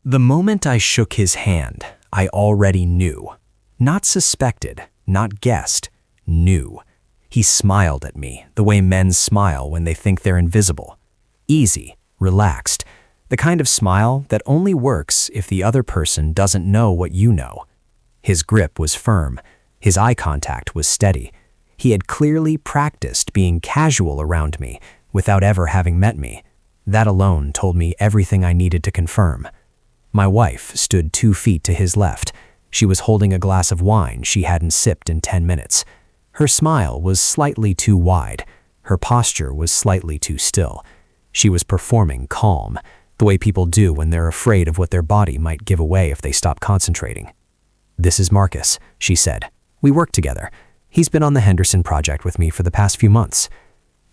The moment I shook his hand, I already knew. Not suspected, not guessed, knew. He smiled at me, the way men smile when they think they're invisible. Easy, relaxed, the kind of smile that only works if the other person doesn't know what you know. His grip was firm. His eye contact was steady. He had clearly practiced being casual around me without ever having met me. That alone told me everything I needed to confirm. My wife stood 2 feet to his left. She was holding a glass of wine she hadn't sipped in 10 minutes. Her smile was slightly too wide. Her posture was slightly too still. She was performing calm, the way people do when they're afraid of what their body might give away if they stop concentrating. "This is Marcus," she said. "We work together. He's been on the Henderson project with me for the past few months."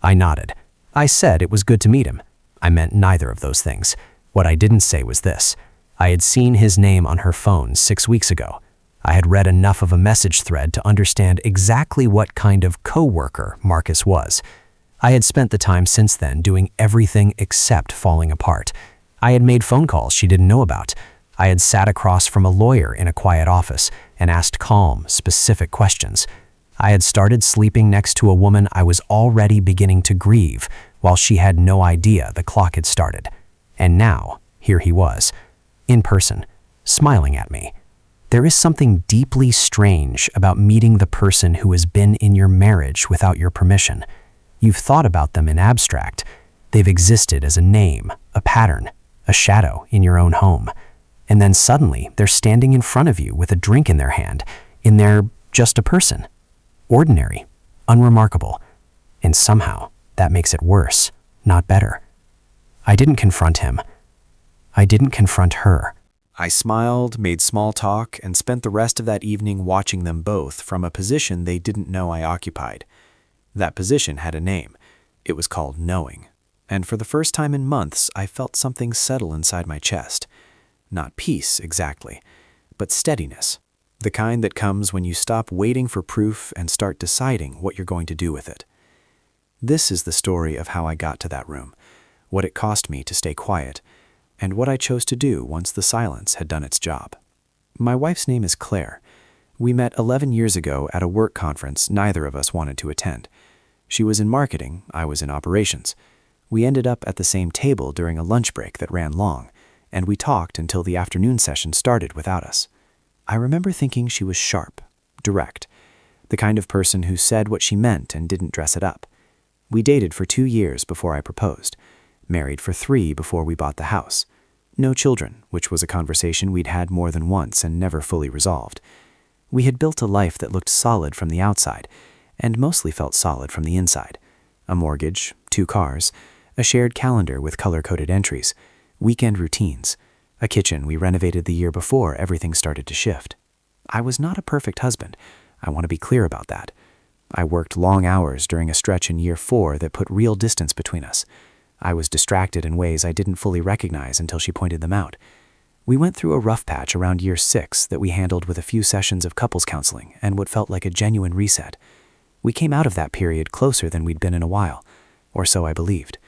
I nodded. I said it was good to meet him. I meant neither of those things. What I didn't say was this. I had seen his name on her phone 6 weeks ago. I had read enough of a message thread to understand exactly what kind of coworker Marcus was. I had spent the time since then doing everything except falling apart. I had made phone calls she didn't know about. I had sat across from a lawyer in a quiet office and asked calm, specific questions. I had started sleeping next to a woman I was already beginning to grieve while she had no idea the clock had started. And now, here he was, in person, smiling at me. There is something deeply strange about meeting the person who has been in your marriage without your permission. You've thought about them in abstract. They've existed as a name, a pattern, a shadow in your own home. And then suddenly, they're standing in front of you with a drink in their hand, and they're just a person. Ordinary, unremarkable. And somehow, that makes it worse, not better. I didn't confront him. I didn't confront her. I smiled, made small talk, and spent the rest of that evening watching them both from a position they didn't know I occupied. That position had a name. It was called knowing. And for the first time in months, I felt something settle inside my chest. Not peace, exactly, but steadiness. The kind that comes when you stop waiting for proof and start deciding what you're going to do with it. This is the story of how I got to that room, what it cost me to stay quiet, and what I chose to do once the silence had done its job. My wife's name is Claire. We met 11 years ago at a work conference neither of us wanted to attend. She was in marketing, I was in operations. We ended up at the same table during a lunch break that ran long, and we talked until the afternoon session started without us. I remember thinking she was sharp, direct, the kind of person who said what she meant and didn't dress it up. We dated for 2 years before I proposed, married for 3 before we bought the house. No children, which was a conversation we'd had more than once and never fully resolved. We had built a life that looked solid from the outside, and mostly felt solid from the inside. A mortgage, 2 cars, a shared calendar with color-coded entries, weekend routines, a kitchen we renovated the year before everything started to shift. I was not a perfect husband. I want to be clear about that. I worked long hours during a stretch in year 4 that put real distance between us. I was distracted in ways I didn't fully recognize until she pointed them out. We went through a rough patch around year 6 that we handled with a few sessions of couples counseling and what felt like a genuine reset. We came out of that period closer than we'd been in a while, or so I believed.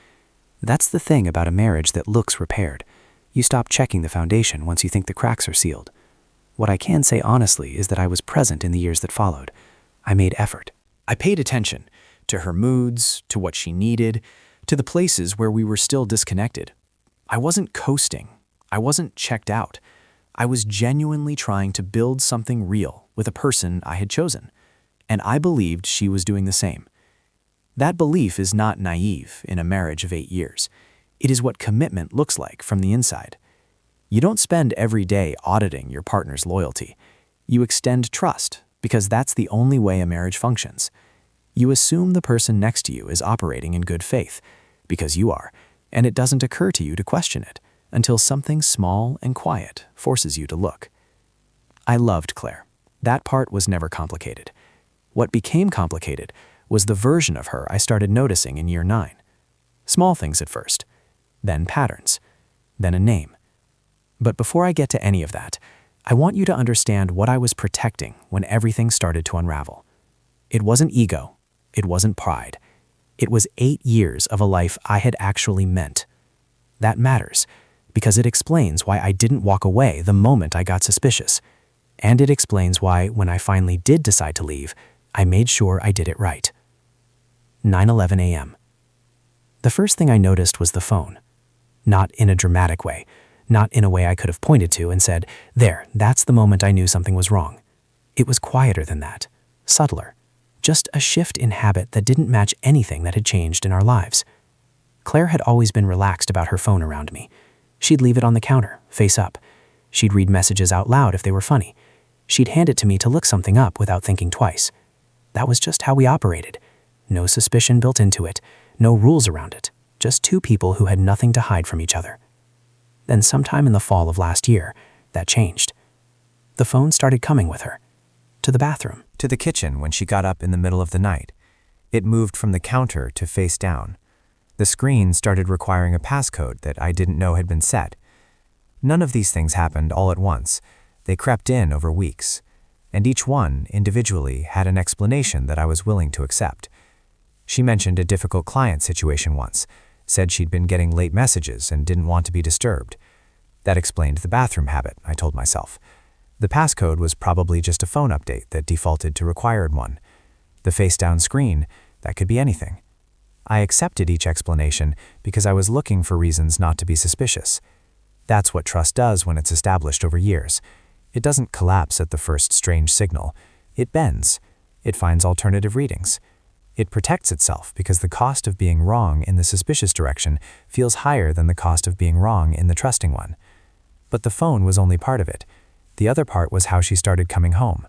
That's the thing about a marriage that looks repaired. You stop checking the foundation once you think the cracks are sealed. What I can say honestly is that I was present in the years that followed. I made effort. I paid attention to her moods, to what she needed, to the places where we were still disconnected. I wasn't coasting. I wasn't checked out. I was genuinely trying to build something real with a person I had chosen, and I believed she was doing the same. That belief is not naive in a marriage of 8 years. It is what commitment looks like from the inside. You don't spend every day auditing your partner's loyalty. You extend trust because that's the only way a marriage functions. You assume the person next to you is operating in good faith because you are, and it doesn't occur to you to question it until something small and quiet forces you to look. I loved Claire. That part was never complicated. What became complicated was the version of her I started noticing in year 9. Small things at first, then patterns, then a name. But before I get to any of that, I want you to understand what I was protecting when everything started to unravel. It wasn't ego. It wasn't pride. It was 8 years of a life I had actually meant. That matters, because it explains why I didn't walk away the moment I got suspicious. And it explains why, when I finally did decide to leave, I made sure I did it right. 9:11 a.m. The first thing I noticed was the phone. Not in a dramatic way, not in a way I could have pointed to and said, "There, that's the moment I knew something was wrong." It was quieter than that, subtler, just a shift in habit that didn't match anything that had changed in our lives. Claire had always been relaxed about her phone around me. She'd leave it on the counter, face up. She'd read messages out loud if they were funny. She'd hand it to me to look something up without thinking twice. That was just how we operated. No suspicion built into it, no rules around it, just two people who had nothing to hide from each other. Then sometime in the fall of last year, that changed. The phone started coming with her. To the bathroom. To the kitchen when she got up in the middle of the night. It moved from the counter to face down. The screen started requiring a passcode that I didn't know had been set. None of these things happened all at once. They crept in over weeks, and each one, individually, had an explanation that I was willing to accept. She mentioned a difficult client situation once, said she'd been getting late messages and didn't want to be disturbed. That explained the bathroom habit, I told myself. The passcode was probably just a phone update that defaulted to required one. The face-down screen, that could be anything. I accepted each explanation because I was looking for reasons not to be suspicious. That's what trust does when it's established over years. It doesn't collapse at the first strange signal. It bends. It finds alternative readings. It protects itself because the cost of being wrong in the suspicious direction feels higher than the cost of being wrong in the trusting one. But the phone was only part of it. The other part was how she started coming home.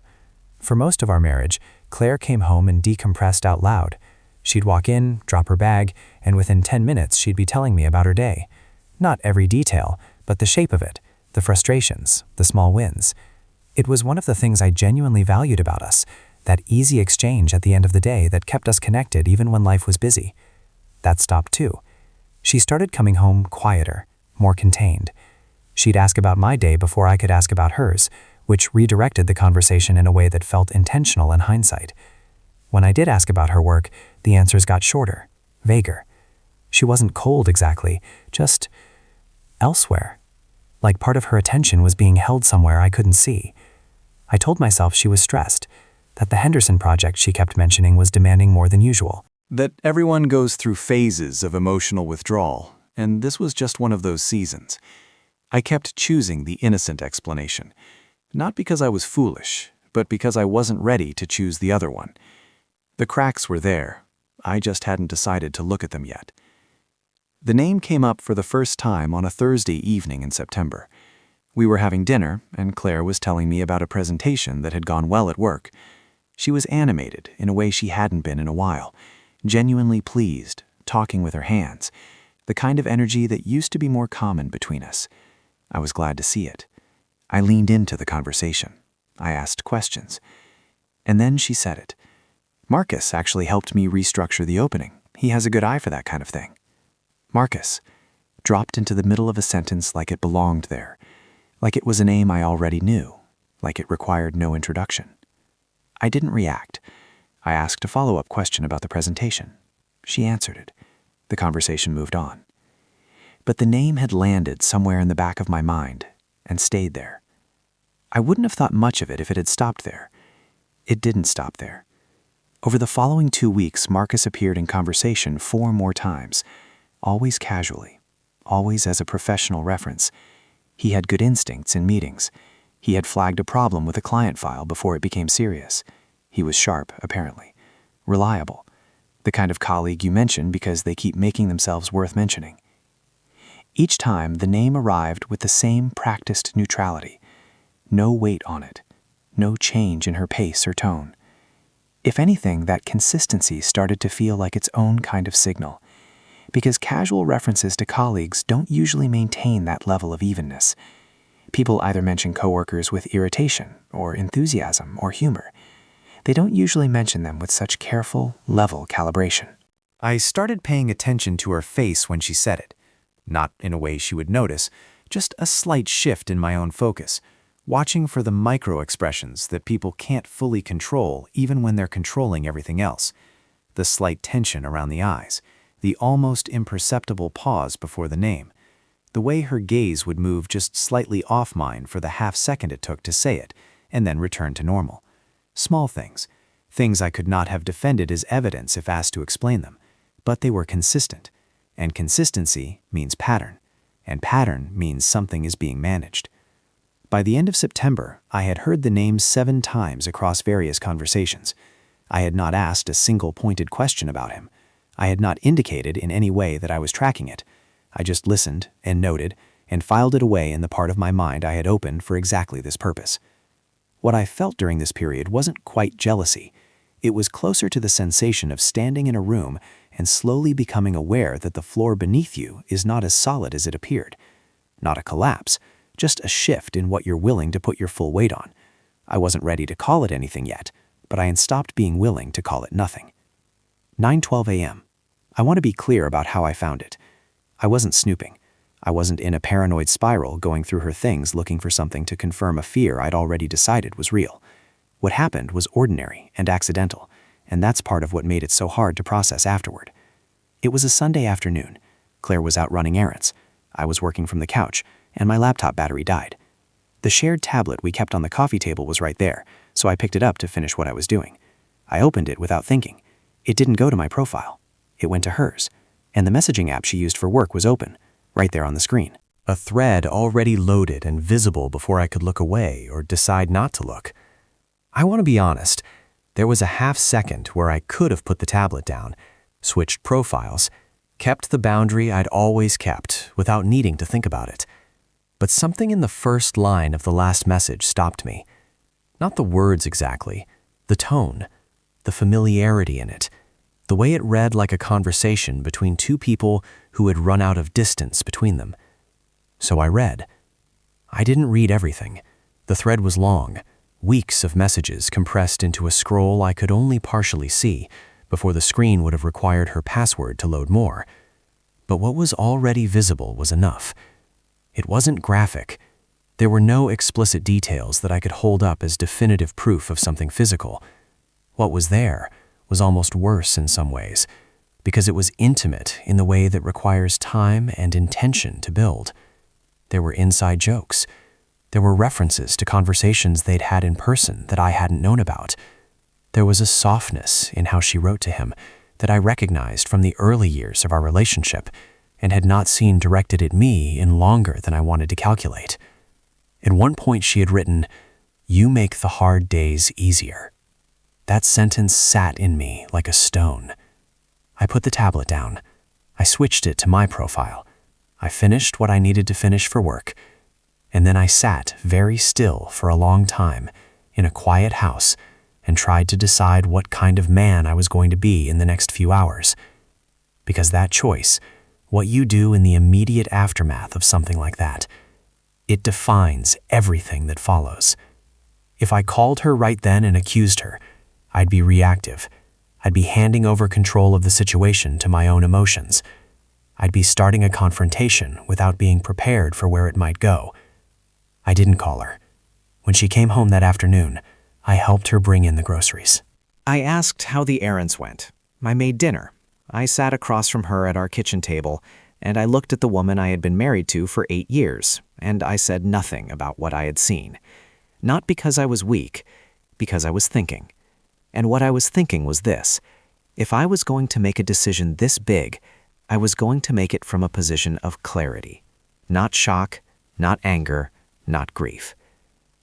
For most of our marriage, Claire came home and decompressed out loud. She'd walk in, drop her bag, and within 10 minutes she'd be telling me about her day. Not every detail, but the shape of it, the frustrations, the small wins. It was one of the things I genuinely valued about us, that easy exchange at the end of the day that kept us connected even when life was busy. That stopped too. She started coming home quieter, more contained. She'd ask about my day before I could ask about hers, which redirected the conversation in a way that felt intentional in hindsight. When I did ask about her work, the answers got shorter, vaguer. She wasn't cold exactly, just elsewhere. Like part of her attention was being held somewhere I couldn't see. I told myself she was stressed, that the Henderson project she kept mentioning was demanding more than usual. That everyone goes through phases of emotional withdrawal, and this was just one of those seasons. I kept choosing the innocent explanation, not because I was foolish, but because I wasn't ready to choose the other one. The cracks were there. I just hadn't decided to look at them yet. The name came up for the first time on a Thursday evening in September. We were having dinner, and Claire was telling me about a presentation that had gone well at work. She was animated in a way she hadn't been in a while, genuinely pleased, talking with her hands, the kind of energy that used to be more common between us. I was glad to see it. I leaned into the conversation. I asked questions. And then she said it. Marcus actually helped me restructure the opening. He has a good eye for that kind of thing. Marcus dropped into the middle of a sentence like it belonged there, like it was a name I already knew, like it required no introduction. I didn't react. I asked a follow-up question about the presentation. She answered it. The conversation moved on. But the name had landed somewhere in the back of my mind and stayed there. I wouldn't have thought much of it if it had stopped there. It didn't stop there. Over the following 2 weeks, Marcus appeared in conversation 4 more times, always casually, always as a professional reference. He had good instincts in meetings. He had flagged a problem with a client file before it became serious. He was sharp, apparently. Reliable. The kind of colleague you mention because they keep making themselves worth mentioning. Each time, the name arrived with the same practiced neutrality. No weight on it. No change in her pace or tone. If anything, that consistency started to feel like its own kind of signal, because casual references to colleagues don't usually maintain that level of evenness. People either mention coworkers with irritation or enthusiasm or humor. They don't usually mention them with such careful, level calibration. I started paying attention to her face when she said it. Not in a way she would notice, just a slight shift in my own focus, watching for the micro-expressions that people can't fully control even when they're controlling everything else. The slight tension around the eyes, the almost imperceptible pause before the name. The way her gaze would move just slightly off mine for the half second it took to say it, and then return to normal. Small things. Things I could not have defended as evidence if asked to explain them. But they were consistent. And consistency means pattern. And pattern means something is being managed. By the end of September, I had heard the name 7 times across various conversations. I had not asked a single pointed question about him. I had not indicated in any way that I was tracking it. I just listened and noted and filed it away in the part of my mind I had opened for exactly this purpose. What I felt during this period wasn't quite jealousy. It was closer to the sensation of standing in a room and slowly becoming aware that the floor beneath you is not as solid as it appeared. Not a collapse, just a shift in what you're willing to put your full weight on. I wasn't ready to call it anything yet, but I had stopped being willing to call it nothing. 9:12 a.m. I want to be clear about how I found it. I wasn't snooping. I wasn't in a paranoid spiral going through her things looking for something to confirm a fear I'd already decided was real. What happened was ordinary and accidental, and that's part of what made it so hard to process afterward. It was a Sunday afternoon. Claire was out running errands. I was working from the couch, and my laptop battery died. The shared tablet we kept on the coffee table was right there, so I picked it up to finish what I was doing. I opened it without thinking. It didn't go to my profile. It went to hers, and the messaging app she used for work was open, right there on the screen. A thread already loaded and visible before I could look away or decide not to look. I want to be honest, there was a half second where I could have put the tablet down, switched profiles, kept the boundary I'd always kept without needing to think about it. But something in the first line of the last message stopped me. Not the words exactly, the tone, the familiarity in it, the way it read like a conversation between 2 people who had run out of distance between them. So I read. I didn't read everything. The thread was long, weeks of messages compressed into a scroll I could only partially see before the screen would have required her password to load more. But what was already visible was enough. It wasn't graphic. There were no explicit details that I could hold up as definitive proof of something physical. What was there was almost worse in some ways, because it was intimate in the way that requires time and intention to build. There were inside jokes. There were references to conversations they'd had in person that I hadn't known about. There was a softness in how she wrote to him that I recognized from the early years of our relationship and had not seen directed at me in longer than I wanted to calculate. At one point she had written, "You make the hard days easier." That sentence sat in me like a stone. I put the tablet down. I switched it to my profile. I finished what I needed to finish for work. And then I sat very still for a long time in a quiet house and tried to decide what kind of man I was going to be in the next few hours. Because that choice, what you do in the immediate aftermath of something like that, it defines everything that follows. If I called her right then and accused her, I'd be reactive. I'd be handing over control of the situation to my own emotions. I'd be starting a confrontation without being prepared for where it might go. I didn't call her. When she came home that afternoon, I helped her bring in the groceries. I asked how the errands went. I made dinner. I sat across from her at our kitchen table, and I looked at the woman I had been married to for 8 years, and I said nothing about what I had seen. Not because I was weak, because I was thinking. And what I was thinking was this: if I was going to make a decision this big, I was going to make it from a position of clarity. Not shock, not anger, not grief.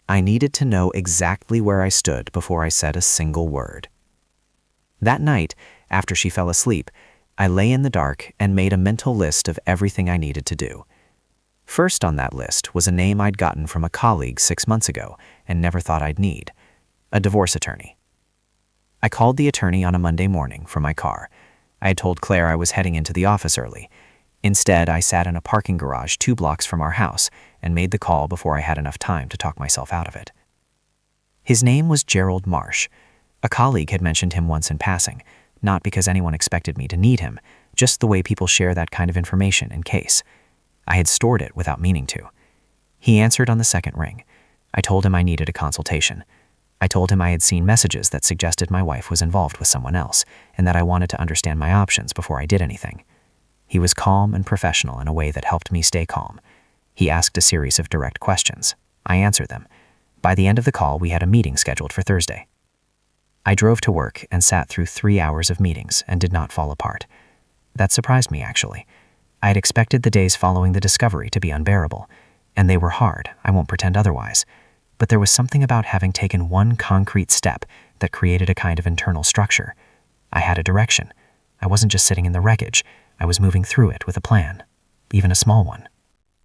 I needed to know exactly where I stood before I said a single word. That night, after she fell asleep, I lay in the dark and made a mental list of everything I needed to do. First on that list was a name I'd gotten from a colleague 6 months ago and never thought I'd need: a divorce attorney. I called the attorney on a Monday morning from my car. I had told Claire I was heading into the office early. Instead, I sat in a parking garage 2 blocks from our house and made the call before I had enough time to talk myself out of it. His name was Gerald Marsh. A colleague had mentioned him once in passing, not because anyone expected me to need him, just the way people share that kind of information in case. I had stored it without meaning to. He answered on the second ring. I told him I needed a consultation. I told him I had seen messages that suggested my wife was involved with someone else, and that I wanted to understand my options before I did anything. He was calm and professional in a way that helped me stay calm. He asked a series of direct questions. I answered them. By the end of the call, we had a meeting scheduled for Thursday. I drove to work and sat through 3 hours of meetings and did not fall apart. That surprised me, actually. I had expected the days following the discovery to be unbearable, and they were hard, I won't pretend otherwise. But there was something about having taken one concrete step that created a kind of internal structure. I had a direction. I wasn't just sitting in the wreckage. I was moving through it with a plan, even a small one.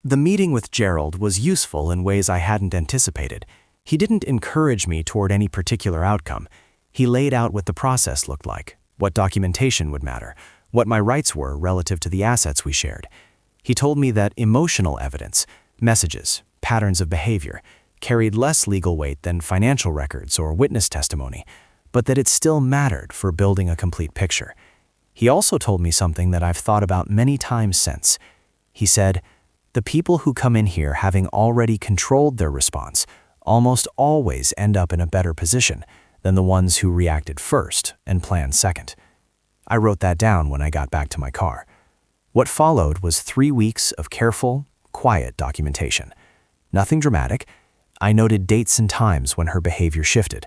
The meeting with Gerald was useful in ways I hadn't anticipated. He didn't encourage me toward any particular outcome. He laid out what the process looked like, what documentation would matter, what my rights were relative to the assets we shared. He told me that emotional evidence, messages, patterns of behavior, carried less legal weight than financial records or witness testimony, but that it still mattered for building a complete picture. He also told me something that I've thought about many times since. He said, "The people who come in here having already controlled their response almost always end up in a better position than the ones who reacted first and planned second." I wrote that down when I got back to my car. What followed was 3 weeks of careful, quiet documentation. Nothing dramatic. I noted dates and times when her behavior shifted.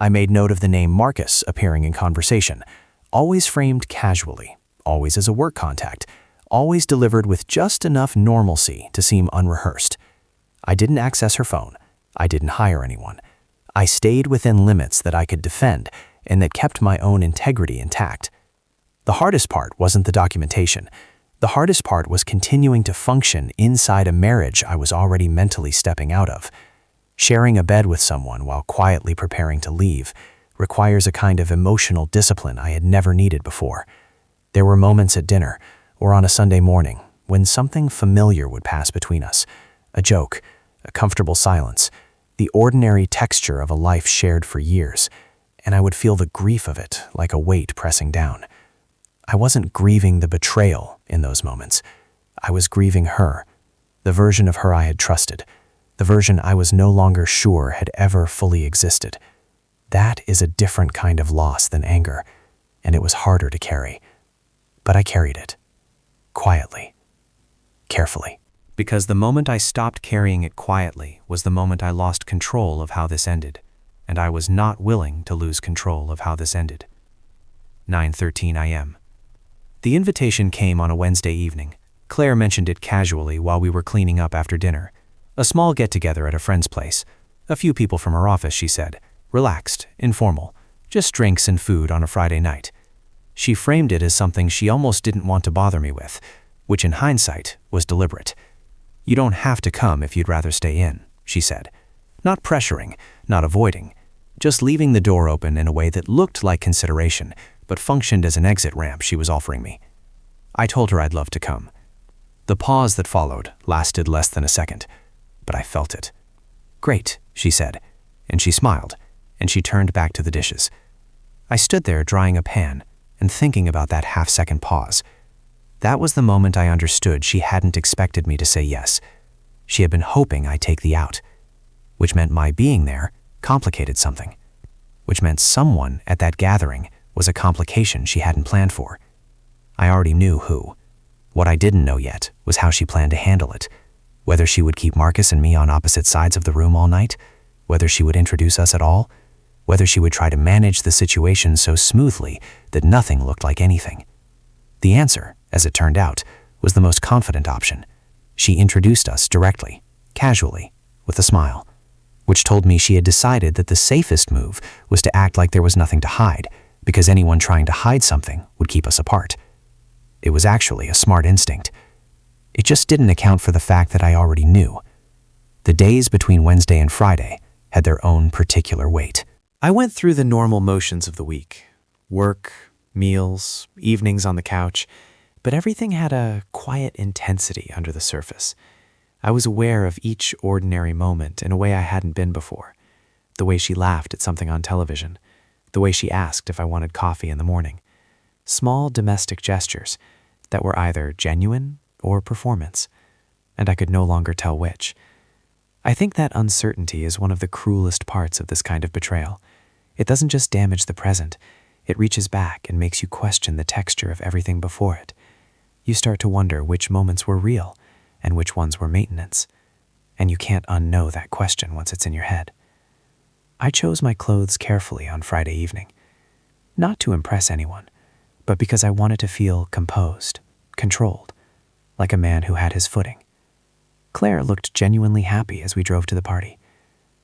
I made note of the name Marcus appearing in conversation, always framed casually, always as a work contact, always delivered with just enough normalcy to seem unrehearsed. I didn't access her phone. I didn't hire anyone. I stayed within limits that I could defend and that kept my own integrity intact. The hardest part wasn't the documentation. The hardest part was continuing to function inside a marriage I was already mentally stepping out of. Sharing a bed with someone while quietly preparing to leave requires a kind of emotional discipline I had never needed before. There were moments at dinner or on a Sunday morning when something familiar would pass between us. A joke, a comfortable silence, the ordinary texture of a life shared for years, and I would feel the grief of it like a weight pressing down. I wasn't grieving the betrayal in those moments. I was grieving her, the version of her I had trusted, the version I was no longer sure had ever fully existed. That is a different kind of loss than anger, and it was harder to carry. But I carried it. Quietly. Carefully. Because the moment I stopped carrying it quietly was the moment I lost control of how this ended, and I was not willing to lose control of how this ended. 9:13 a.m. The invitation came on a Wednesday evening. Claire mentioned it casually while we were cleaning up after dinner. A small get-together at a friend's place. A few people from her office, she said. Relaxed, informal, just drinks and food on a Friday night. She framed it as something she almost didn't want to bother me with, which in hindsight was deliberate. "You don't have to come if you'd rather stay in," she said. Not pressuring, not avoiding, just leaving the door open in a way that looked like consideration, but functioned as an exit ramp she was offering me. I told her I'd love to come. The pause that followed lasted less than a second, but I felt it. "Great," she said, and she smiled, and she turned back to the dishes. I stood there drying a pan and thinking about that half-second pause. That was the moment I understood she hadn't expected me to say yes. She had been hoping I'd take the out, which meant my being there complicated something, which meant someone at that gathering was a complication she hadn't planned for. I already knew who. What I didn't know yet was how she planned to handle it, whether she would keep Marcus and me on opposite sides of the room all night, whether she would introduce us at all, whether she would try to manage the situation so smoothly that nothing looked like anything. The answer, as it turned out, was the most confident option. She introduced us directly, casually, with a smile, which told me she had decided that the safest move was to act like there was nothing to hide, because anyone trying to hide something would keep us apart. It was actually a smart instinct. It just didn't account for the fact that I already knew. The days between Wednesday and Friday had their own particular weight. I went through the normal motions of the week. Work, meals, evenings on the couch, but everything had a quiet intensity under the surface. I was aware of each ordinary moment in a way I hadn't been before. The way she laughed at something on television, the way she asked if I wanted coffee in the morning. Small domestic gestures that were either genuine or performance, and I could no longer tell which. I think that uncertainty is one of the cruelest parts of this kind of betrayal. It doesn't just damage the present, it reaches back and makes you question the texture of everything before it. You start to wonder which moments were real and which ones were maintenance, and you can't unknow that question once it's in your head. I chose my clothes carefully on Friday evening, not to impress anyone, but because I wanted to feel composed, controlled, like a man who had his footing. Claire looked genuinely happy as we drove to the party.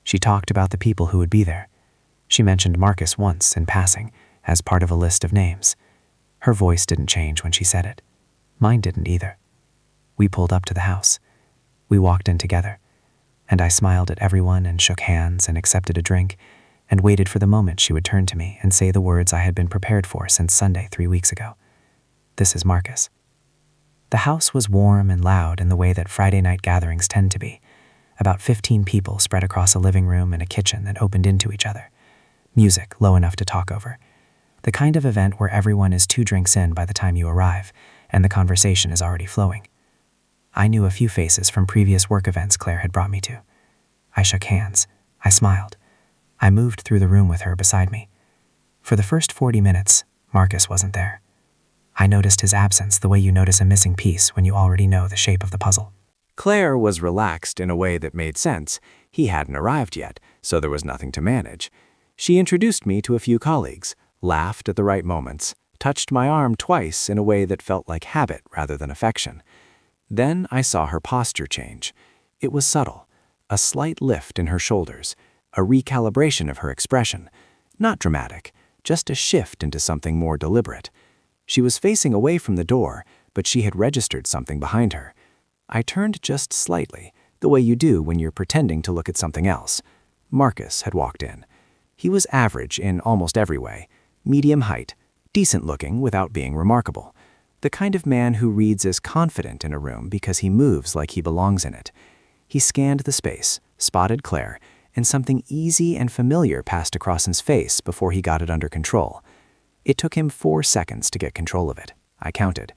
She talked about the people who would be there. She mentioned Marcus once in passing as part of a list of names. Her voice didn't change when she said it. Mine didn't either. We pulled up to the house. We walked in together, and I smiled at everyone and shook hands and accepted a drink and waited for the moment she would turn to me and say the words I had been prepared for since Sunday 3 weeks ago. This is Marcus. The house was warm and loud in the way that Friday night gatherings tend to be. About 15 people spread across a living room and a kitchen that opened into each other. Music low enough to talk over. The kind of event where everyone is 2 drinks in by the time you arrive, and the conversation is already flowing. I knew a few faces from previous work events Claire had brought me to. I shook hands. I smiled. I moved through the room with her beside me. For the first 40 minutes, Marcus wasn't there. I noticed his absence the way you notice a missing piece when you already know the shape of the puzzle. Claire was relaxed in a way that made sense. He hadn't arrived yet, so there was nothing to manage. She introduced me to a few colleagues, laughed at the right moments, touched my arm twice in a way that felt like habit rather than affection. Then I saw her posture change. It was subtle, a slight lift in her shoulders, a recalibration of her expression. Not dramatic, just a shift into something more deliberate. She was facing away from the door, but she had registered something behind her. I turned just slightly, the way you do when you're pretending to look at something else. Marcus had walked in. He was average in almost every way, medium height, decent looking without being remarkable. The kind of man who reads as confident in a room because he moves like he belongs in it. He scanned the space, spotted Claire, and something easy and familiar passed across his face before he got it under control. It took him 4 seconds to get control of it. I counted.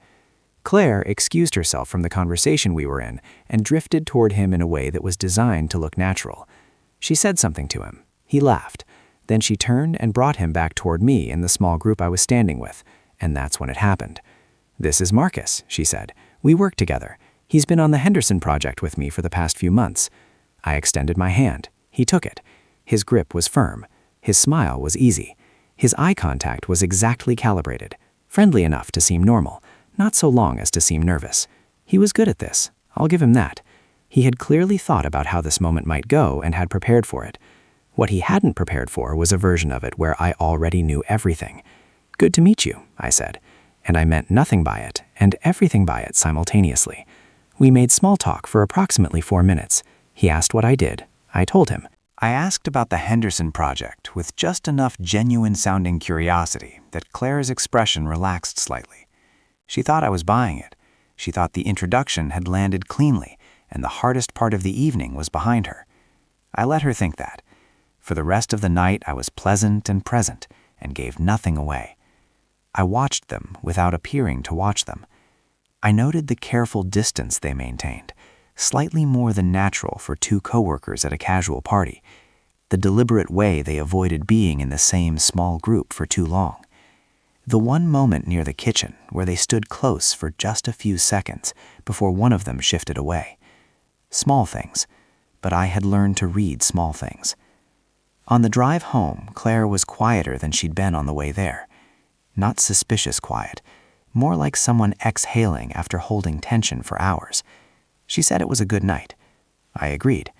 Claire excused herself from the conversation we were in and drifted toward him in a way that was designed to look natural. She said something to him. He laughed. Then she turned and brought him back toward me in the small group I was standing with, and that's when it happened. "This is Marcus," she said. "We work together. He's been on the Henderson project with me for the past few months." I extended my hand. He took it. His grip was firm. His smile was easy. His eye contact was exactly calibrated, friendly enough to seem normal, not so long as to seem nervous. He was good at this. I'll give him that. He had clearly thought about how this moment might go and had prepared for it. What he hadn't prepared for was a version of it where I already knew everything. "Good to meet you," I said, and I meant nothing by it and everything by it simultaneously. We made small talk for approximately 4 minutes. He asked what I did. I told him. I asked about the Henderson project with just enough genuine-sounding curiosity that Claire's expression relaxed slightly. She thought I was buying it. She thought the introduction had landed cleanly, and the hardest part of the evening was behind her. I let her think that. For the rest of the night, I was pleasant and present, and gave nothing away. I watched them without appearing to watch them. I noted the careful distance they maintained, slightly more than natural for 2 coworkers at a casual party, the deliberate way they avoided being in the same small group for too long. The one moment near the kitchen where they stood close for just a few seconds before one of them shifted away. Small things, but I had learned to read small things. On the drive home, Claire was quieter than she'd been on the way there. Not suspicious quiet, more like someone exhaling after holding tension for hours. She said it was a good night. I agreed.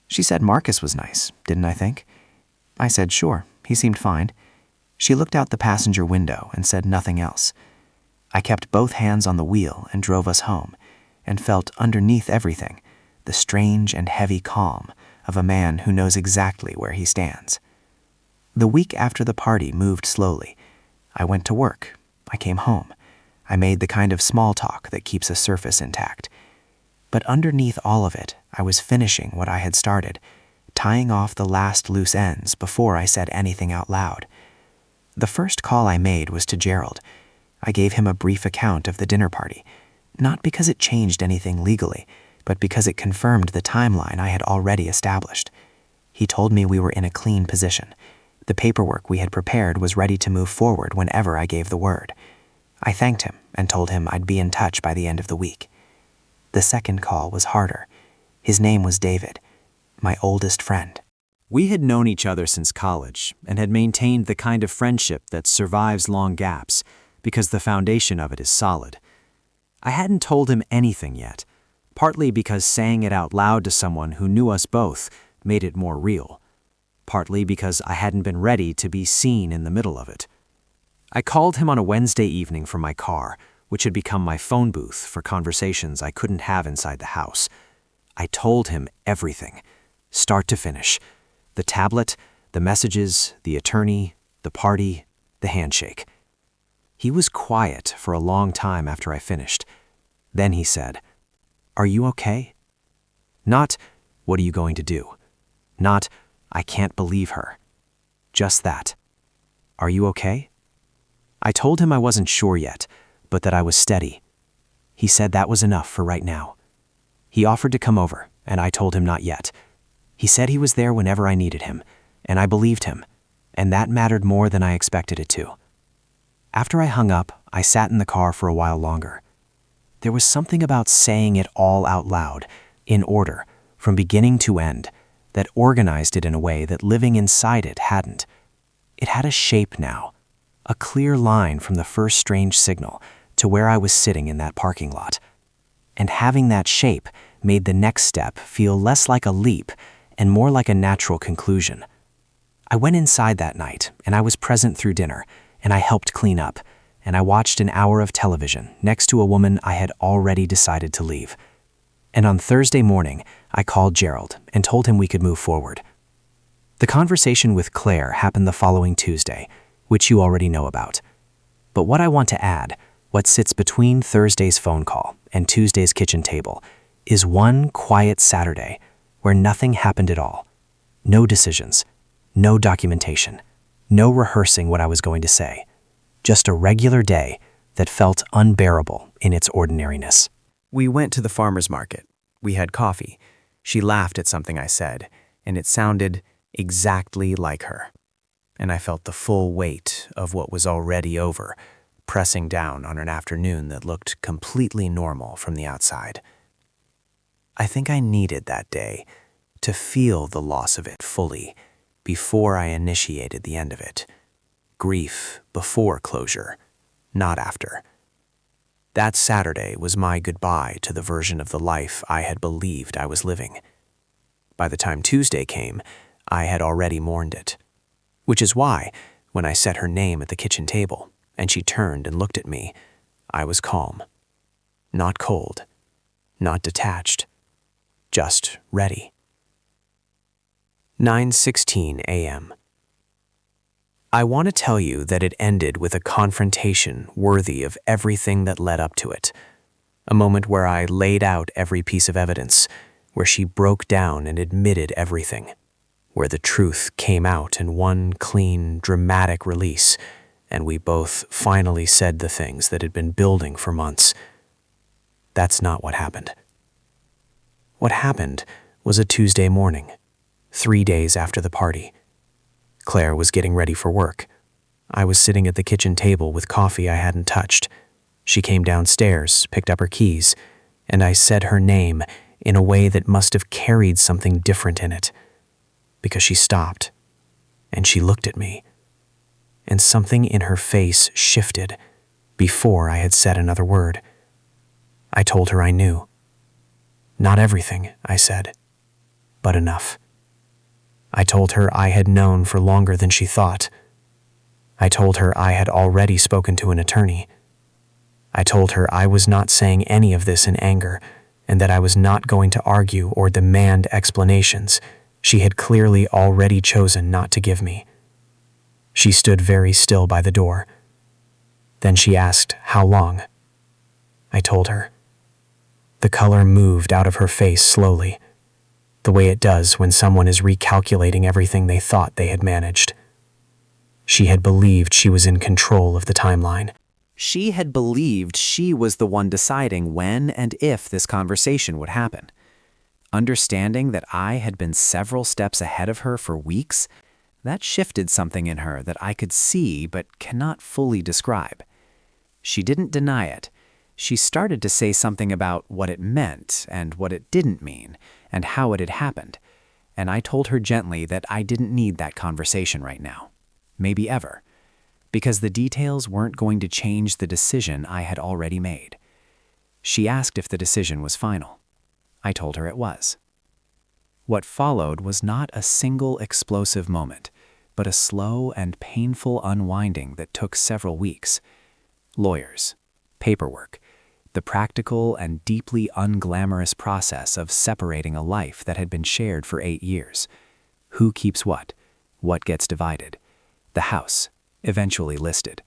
She said Marcus was nice, didn't I think? I said sure, he seemed fine. She looked out the passenger window and said nothing else. I kept both hands on the wheel and drove us home, and felt underneath everything the strange and heavy calm of a man who knows exactly where he stands. The week after the party moved slowly. I went to work. I came home. I made the kind of small talk that keeps a surface intact. But underneath all of it, I was finishing what I had started, tying off the last loose ends before I said anything out loud. The first call I made was to Gerald. I gave him a brief account of the dinner party, not because it changed anything legally, but because it confirmed the timeline I had already established. He told me we were in a clean position. The paperwork we had prepared was ready to move forward whenever I gave the word. I thanked him and told him I'd be in touch by the end of the week. The second call was harder. His name was David, my oldest friend. We had known each other since college and had maintained the kind of friendship that survives long gaps because the foundation of it is solid. I hadn't told him anything yet, partly because saying it out loud to someone who knew us both made it more real, partly because I hadn't been ready to be seen in the middle of it. I called him on a Wednesday evening from my car, which had become my phone booth for conversations I couldn't have inside the house. I told him everything, start to finish. The tablet, the messages, the attorney, the party, the handshake. He was quiet for a long time after I finished. Then he said, "Are you okay?" Not, "What are you going to do?" Not, "I can't believe her." Just that. "Are you okay?" I told him I wasn't sure yet, but that I was steady. He said that was enough for right now. He offered to come over, and I told him not yet. He said he was there whenever I needed him, and I believed him, and that mattered more than I expected it to. After I hung up, I sat in the car for a while longer. There was something about saying it all out loud, in order, from beginning to end, that organized it in a way that living inside it hadn't. It had a shape now, a clear line from the first strange signal to where I was sitting in that parking lot. And having that shape made the next step feel less like a leap and more like a natural conclusion. I went inside that night, and I was present through dinner, and I helped clean up, and I watched an hour of television next to a woman I had already decided to leave. And on Thursday morning, I called Gerald and told him we could move forward. The conversation with Claire happened the following Tuesday, which you already know about. But what I want to add, what sits between Thursday's phone call and Tuesday's kitchen table, is one quiet Saturday where nothing happened at all. No decisions, no documentation, no rehearsing what I was going to say. Just a regular day that felt unbearable in its ordinariness. We went to the farmer's market. We had coffee. She laughed at something I said, and it sounded exactly like her. And I felt the full weight of what was already over, pressing down on an afternoon that looked completely normal from the outside. I think I needed that day to feel the loss of it fully before I initiated the end of it. Grief before closure, not after. That Saturday was my goodbye to the version of the life I had believed I was living. By the time Tuesday came, I had already mourned it. Which is why, when I said her name at the kitchen table, and she turned and looked at me, I was calm. Not cold, not detached, just ready. 9:16 a.m. I want to tell you that it ended with a confrontation worthy of everything that led up to it. A moment where I laid out every piece of evidence, where she broke down and admitted everything, where the truth came out in one clean, dramatic release, and we both finally said the things that had been building for months. That's not what happened. What happened was a Tuesday morning, 3 days after the party. Claire was getting ready for work. I was sitting at the kitchen table with coffee I hadn't touched. She came downstairs, picked up her keys, and I said her name in a way that must have carried something different in it, because she stopped, and she looked at me, and something in her face shifted before I had said another word. I told her I knew. Not everything, I said, but enough. I told her I had known for longer than she thought. I told her I had already spoken to an attorney. I told her I was not saying any of this in anger, and that I was not going to argue or demand explanations she had clearly already chosen not to give me. She stood very still by the door. Then she asked how long. I told her. The color moved out of her face slowly, the way it does when someone is recalculating everything they thought they had managed. She had believed she was in control of the timeline. She had believed she was the one deciding when and if this conversation would happen. Understanding that I had been several steps ahead of her for weeks, that shifted something in her that I could see but cannot fully describe. She didn't deny it. She started to say something about what it meant and what it didn't mean and how it had happened. And I told her gently that I didn't need that conversation right now. Maybe ever. Because the details weren't going to change the decision I had already made. She asked if the decision was final. I told her it was. What followed was not a single explosive moment, but a slow and painful unwinding that took several weeks. Lawyers, paperwork, the practical and deeply unglamorous process of separating a life that had been shared for 8 years. Who keeps what gets divided, the house, eventually listed,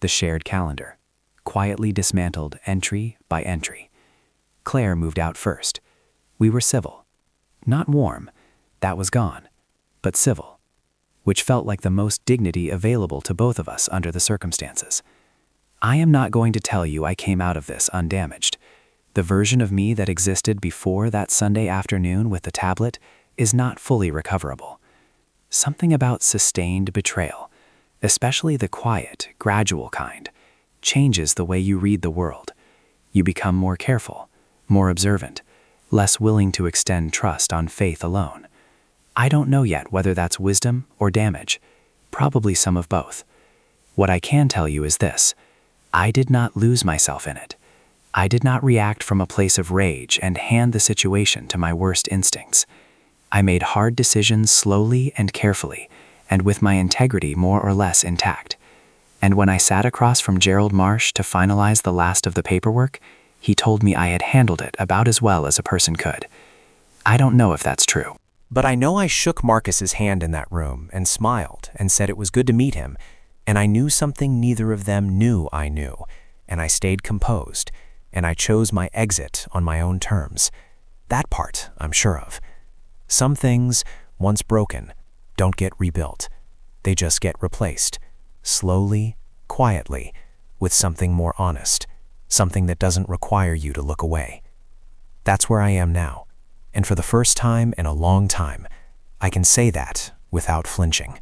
the shared calendar, quietly dismantled entry by entry. Claire moved out first. We were civil. Not warm, that was gone, but civil, which felt like the most dignity available to both of us under the circumstances. I am not going to tell you I came out of this undamaged. The version of me that existed before that Sunday afternoon with the tablet is not fully recoverable. Something about sustained betrayal, especially the quiet, gradual kind, changes the way you read the world. You become more careful, more observant, less willing to extend trust on faith alone. I don't know yet whether that's wisdom or damage, probably some of both. What I can tell you is this: I did not lose myself in it. I did not react from a place of rage and hand the situation to my worst instincts. I made hard decisions slowly and carefully, and with my integrity more or less intact. And when I sat across from Gerald Marsh to finalize the last of the paperwork, he told me I had handled it about as well as a person could. I don't know if that's true. But I know I shook Marcus's hand in that room and smiled and said it was good to meet him, and I knew something neither of them knew I knew, and I stayed composed, and I chose my exit on my own terms. That part I'm sure of. Some things, once broken, don't get rebuilt. They just get replaced, slowly, quietly, with something more honest, something that doesn't require you to look away. That's where I am now, and for the first time in a long time, I can say that without flinching.